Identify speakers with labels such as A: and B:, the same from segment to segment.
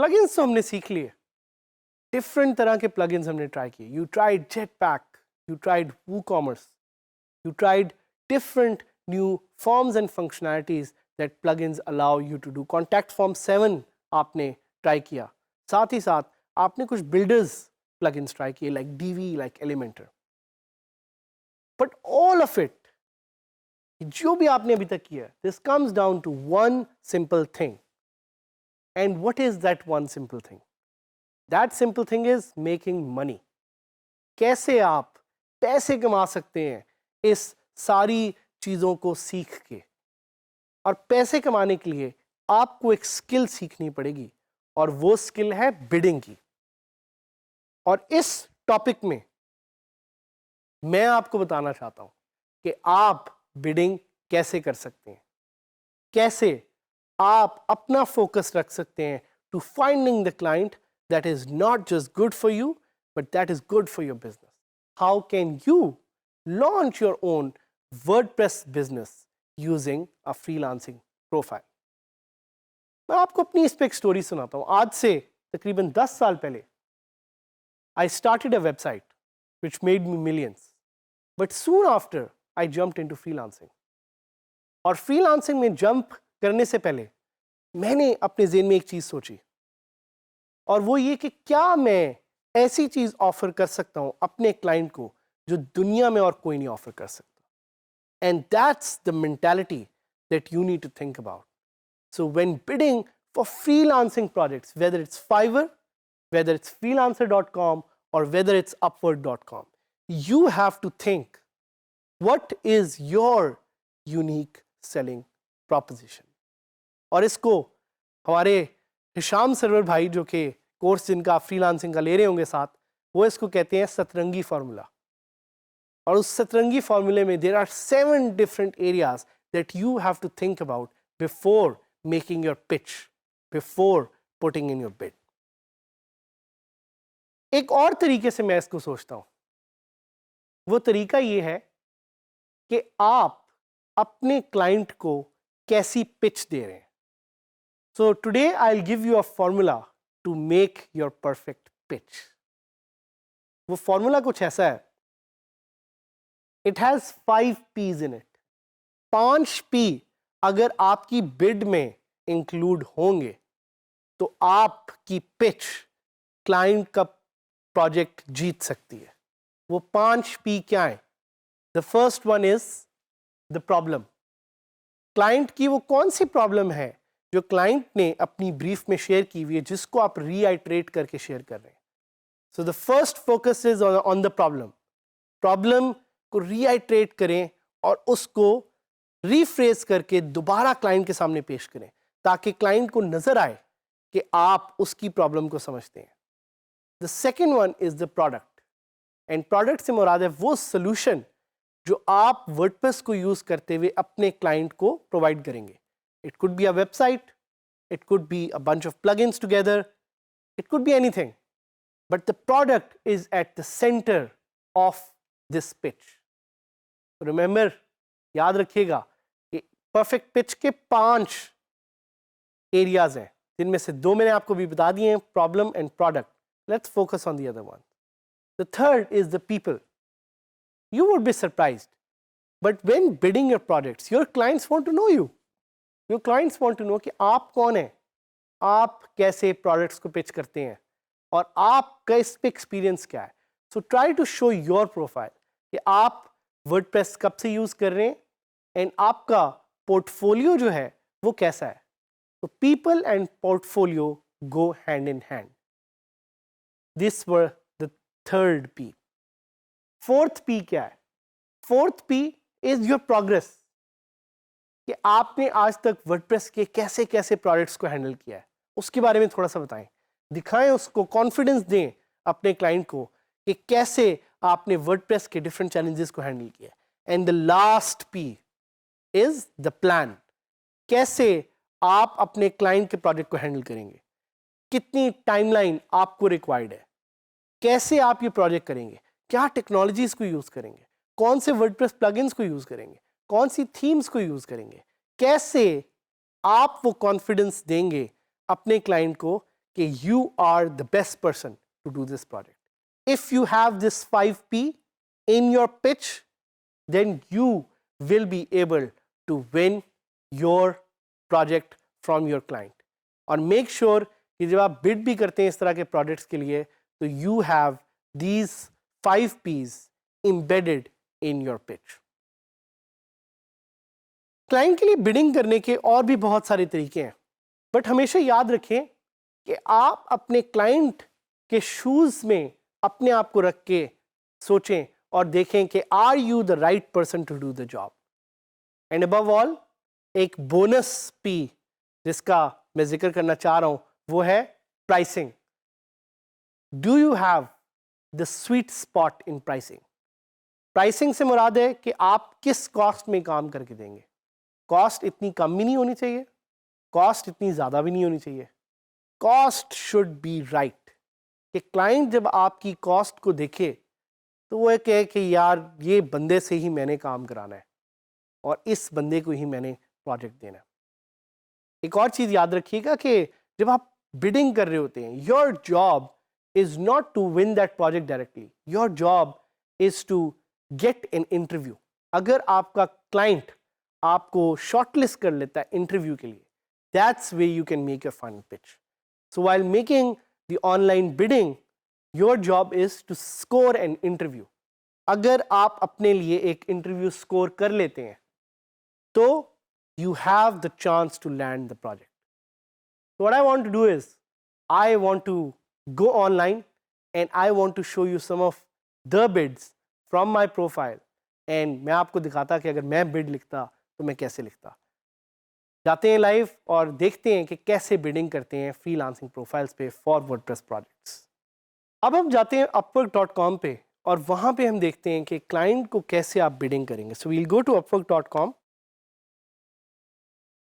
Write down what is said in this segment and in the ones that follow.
A: Plugins तो हमने सीख लिए, डिफरेंट तरह के प्लगइन्स हमने ट्राई किए. You tried jetpack, you tried WooCommerce, you tried different new forms and functionalities that plugins allow you to do. Contact Form 7 आपने ट्राई किया, साथ ही साथ आपने कुछ builders plugins ट्राई किए like DV, like Elementor. But all of it, जो भी आपने अभी तक किया, this comes down to one simple thing. And what is that one simple thing? That simple thing is making money. कैसे आप पैसे कमा सकते हैं इस सारी चीज़ों को सीख के. और पैसे कमाने के लिए आपको एक स्किल सीखनी पड़ेगी और वो स्किल है बिडिंग की. और इस टॉपिक में मैं आपको बताना चाहता हूं कि आप बिडिंग कैसे कर सकते हैं, कैसे आप अपना फोकस रख सकते हैं to finding the client that is not just good for you but that is good for your business. How can you launch your own WordPress business using a freelancing profile. मैं आपको अपनी इस पे एक story सुनाता हूँ. आज से तकरीबन 10 साल पहले I started a website which made me millions, but soon after I jumped into freelancing. और freelancing में jump करने से पहले मैंने अपने ज़हन में एक चीज़ सोची, और वो ये कि क्या मैं ऐसी चीज़ ऑफर कर सकता हूँ अपने क्लाइंट को जो दुनिया में और कोई नहीं ऑफर कर सकता. And that's the mentality that you need to think about. So when bidding for freelancing projects, whether it's Fiverr, whether it's freelancer.com, or whether it's upwork.com, you have to think, what is your unique selling proposition? और इसको हमारे Hisham server भाई जो कि course जिनका freelancing का ले रहे होंगे साथ, वो इसको कहते हैं सतरंगी फार्मूला. और उस सतरंगी फार्मूले में there are 7 different areas that you have to think about before making your pitch, before putting in your bid. एक और तरीके से मैं इसको सोचता हूं, वो तरीका ये है कि आप अपने क्लाइंट को कैसी पिच दे रहे हैं. So today I will give you a formula to make your perfect pitch. वो फॉर्मूला कुछ ऐसा है, It has 5 P's in it. 5 P अगर आपकी बिड में इंक्लूड होंगे तो आपकी पिच क्लाइंट का प्रोजेक्ट जीत सकती है. वो 5 P क्या है? The first one is the problem. Client की वो कौन सी प्रॉब्लम है जो क्लाइंट ने अपनी ब्रीफ में शेयर की हुई है, जिसको आप रीआइट्रेट करके शेयर कर रहे हैं. So the first focus is on the problem. Problem को रीआइट्रेट करें और उसको रीफ्रेज करके दोबारा क्लाइंट के सामने पेश करें ताकि क्लाइंट को नजर आए कि आप उसकी प्रॉब्लम को समझते हैं. The second one is the product. And product से मुराद है वो सोल्यूशन जो आप वर्डप्रेस को यूज करते हुए अपने क्लाइंट को प्रोवाइड करेंगे. It could be a website, it could be a bunch of plugins together, it could be anything, but the product is at the centre of this pitch. Remember, याद रखिएगा कि perfect pitch के 5 areas हैं, जिनमें से 2 मैंने आपको भी बता दिए हैं, problem and product. Let's focus on the other one. The third is the people. You would be surprised, but when bidding your products, your clients want to know you. Your clients want to know कि आप कौन हैं, आप कैसे products को pitch करते हैं और आपका इस पे एक्सपीरियंस क्या है. So try to show your profile कि आप वर्डप्रेस कब से यूज कर रहे हैं एंड आपका पोर्टफोलियो जो है वो कैसा है. तो people and portfolio go hand in hand. This were the third P. Fourth P क्या है? Fourth P is your progress. कि आपने आज तक वर्डप्रेस के कैसे कैसे प्रोडक्ट्स को हैंडल किया है, उसके बारे में थोड़ा सा बताएं, दिखाएं, उसको कॉन्फिडेंस दें अपने क्लाइंट को कि कैसे आपने वर्डप्रेस के डिफरेंट चैलेंजेस को हैंडल किया. And the last P is the plan. कैसे आप अपने क्लाइंट के प्रोजेक्ट को हैंडल करेंगे, कितनी टाइमलाइन आपको रिक्वायर्ड है, कैसे आप ये प्रोजेक्ट करेंगे, क्या टेक्नोलॉजीज को यूज करेंगे, कौन से वर्डप्रेस प्लगइन्स को यूज करेंगे, कौन सी थीम्स को यूज करेंगे, कैसे आप वो कॉन्फिडेंस देंगे अपने क्लाइंट को कि you are the best person to do this project. If you have this 5P in your pitch, then you will be able to win your project from your client. और make sure कि जब आप bid भी करते हैं इस तरह के projects के लिए, तो you have these 5Ps embedded in your pitch. Client के लिए बिडिंग करने के और भी बहुत सारे तरीके हैं, बट हमेशा याद रखें कि आप अपने क्लाइंट के शूज में अपने आप को रख के सोचें और देखें कि are you the right person to do the job. And above all एक बोनस पी जिसका मैं जिक्र करना चाह रहा हूं वो है pricing. Do you have the sweet spot in pricing. Pricing से मुराद है कि आप किस कॉस्ट में काम करके देंगे. कॉस्ट इतनी कम भी नहीं होनी चाहिए, कॉस्ट इतनी ज़्यादा भी नहीं होनी चाहिए. Cost should be right. कि क्लाइंट जब आपकी कॉस्ट को देखे तो वो कहे कि यार ये बंदे से ही मैंने काम कराना है और इस बंदे को ही मैंने प्रोजेक्ट देना है. एक और चीज़ याद रखिएगा कि जब आप बिडिंग कर रहे होते हैं, your job is not to win that project directly. Your job is to get an interview. अगर आपका क्लाइंट आपको शॉर्टलिस्ट कर लेता है इंटरव्यू के लिए, that's way you can make a final pitch. So while making the online bidding, your job is to score an interview. अगर आप अपने लिए एक इंटरव्यू स्कोर कर लेते हैं तो you have the chance to land the project. So what I want to do is I want to go online and I want to show you some of the bids from my profile. And मैं आपको दिखाता कि अगर मैं bid लिखता तो मैं कैसे लिखता. जाते हैं लाइव और देखते हैं कि कैसे बिडिंग करते हैं फ्रीलांसिंग प्रोफाइल्स पे फॉर वर्डप्रेस प्रोजेक्ट्स. अब हम जाते हैं upwork.com पे और वहाँ पे हम देखते हैं कि क्लाइंट को कैसे आप बिडिंग करेंगे. So we'll go to upwork.com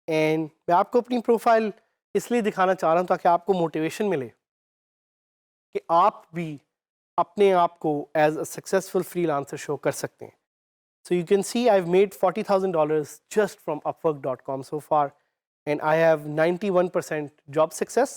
A: and मैं आपको अपनी प्रोफाइल इसलिए दिखाना चाह रहा हूँ ताकि आपको मोटिवेशन मिले कि आप भी अपने आप को as a successful freelancer show कर सकते हैं. So you can see I've made $40,000 just from Upwork.com so far and I have 91% job success.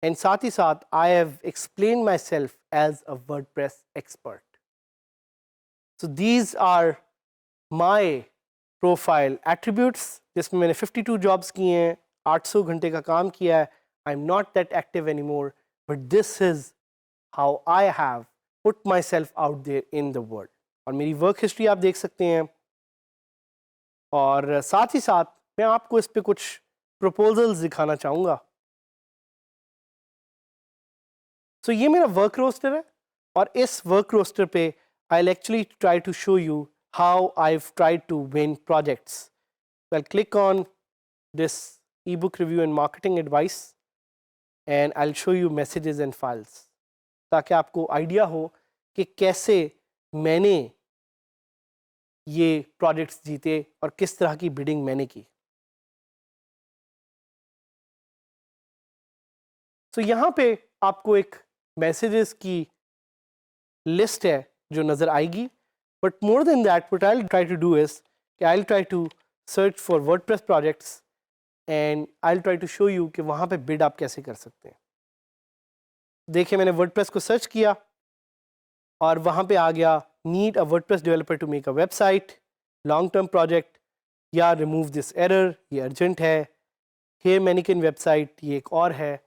A: And साथ ही साथ I have explained myself as a WordPress expert. So these are my profile attributes जिसमें मैंने 52 jobs किए हैं, 800 घंटे का काम किया है. I'm not that active anymore, but this is how I have put myself out there in the world. और मेरी वर्क हिस्ट्री आप देख सकते हैं. और साथ ही साथ मैं आपको इस पे कुछ प्रपोजल्स दिखाना चाहूँगा. सो ये मेरा वर्क रोस्टर है और इस वर्क रोस्टर पे I actually try to show you how I try to win projects. Well click on this ebook review and marketing advice and I will show you messages and files ताकि आपको idea हो कि कैसे मैंने ये projects जीते और किस तरह की बिडिंग मैंने की. सो यहाँ पे आपको एक मैसेजेस की लिस्ट है जो नज़र आएगी. But more than that what I will try to do is कि I will try to search for WordPress projects and I will try to show you कि वहाँ पे बिड आप कैसे कर सकते हैं. देखिए मैंने वर्डप्रेस को सर्च किया और वहाँ पे आ गया need a WordPress developer to make a website, long term project या रिमूव दिस एरर, ये अर्जेंट है. हेयर मैनिकिन वेबसाइट ये एक और है.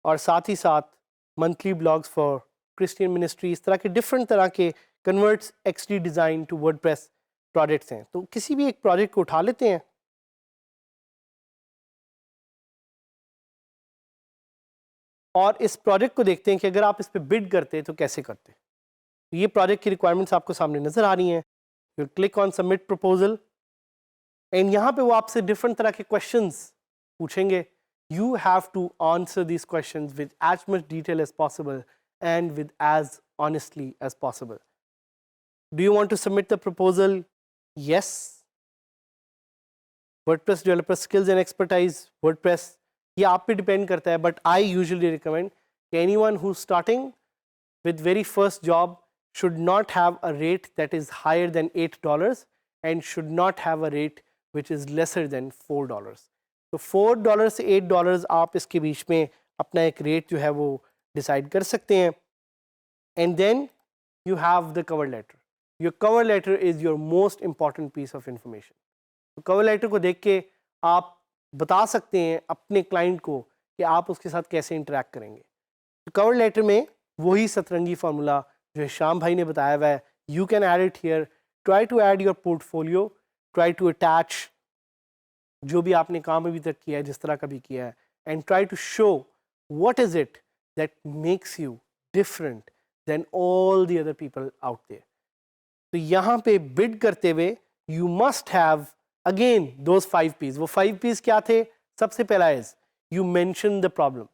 A: और साथ ही साथ monthly blogs for Christian ministry. इस तरह के डिफरेंट तरह के converts XD design to WordPress projects हैं. तो किसी भी एक प्रोजेक्ट को उठा लेते हैं और इस प्रोजेक्ट को देखते हैं कि अगर आप इस पर बिड करते तो कैसे करते. ये प्रोजेक्ट की रिक्वायरमेंट्स आपको सामने नज़र आ रही हैं. You click on submit proposal and यहाँ पे वो आपसे डिफरेंट तरह के क्वेश्चंस पूछेंगे. You have to answer these questions with as much detail as possible and with as honestly as possible. Do you want to submit the proposal? Yes. WordPress developer skills and expertise. WordPress ये आप पे depend करता है, but I usually recommend anyone who's starting with very first job should not have a rate that is higher than $8 and should not have a rate which is lesser than $4. तो $4 से $8 आप इसके बीच में अपना एक rate जो है वो डिसाइड कर सकते हैं. And then you have the cover letter. Your cover letter is your most important piece of information. तो कवर लेटर को देख के आप बता सकते हैं अपने क्लाइंट को कि आप उसके साथ कैसे इंटरेक्ट करेंगे. तो कवर लेटर में वही सतरंगी फार्मूला जो श्याम भाई ने बताया हुआ है, you can add it here. Try to add your portfolio, try to attach जो भी आपने काम अभी तक किया है, जिस तरह का भी किया है, and try to show what is it that makes you different than all the other people out there. तो यहाँ पे बिड करते हुए you must have again those 5 P's. वो 5 P's क्या थे? सबसे पहला is you mention the problem.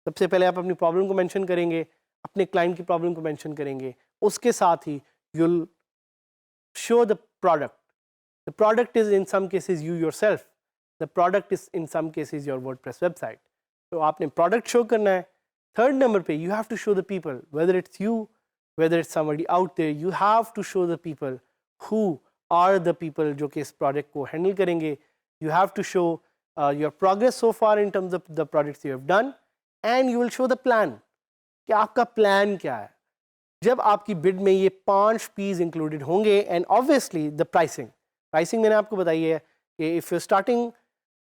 A: सबसे पहले आप अपनी प्रॉब्लम को मेंशन करेंगे, अपने क्लाइंट की प्रॉब्लम को मेंशन करेंगे. उसके साथ ही you'll show the product. The product is in some cases you yourself. The product is in some cases your WordPress website. तो आपने product show करना है. Third number पे you have to show the people, whether it's you, whether it's somebody out there, you have to show the people who are the people जो कि इस product को handle करेंगे. You have to show your progress so far in terms of the projects you have done, and you will show the plan कि आपका plan क्या है. जब आपकी बिड में ये 5 P's इंक्लूडेड होंगे, एंड ऑब्वियसली द प्राइसिंग मैंने आपको बताई है कि इफ़ यू स्टार्टिंग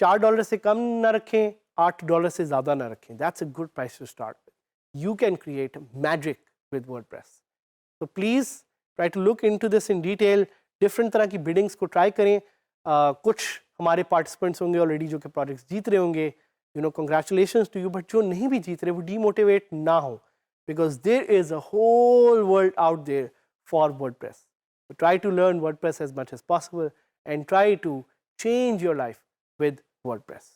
A: $4 से कम ना रखें, $8 से ज़्यादा ना रखें. That's a good price to start with. You can create magic with WordPress. तो please try to look into this in detail. Different तरह की बिडिंग्स को ट्राई करें. कुछ हमारे पार्टिसिपेंट्स होंगे ऑलरेडी जो कि प्रोजेक्ट्स जीत रहे होंगे, you know, congratulations to you. But जो नहीं भी जीत रहे वो डीमोटिवेट ना हो, because there is a whole world out there for WordPress. So try to learn WordPress as much as possible and try to change your life with WordPress.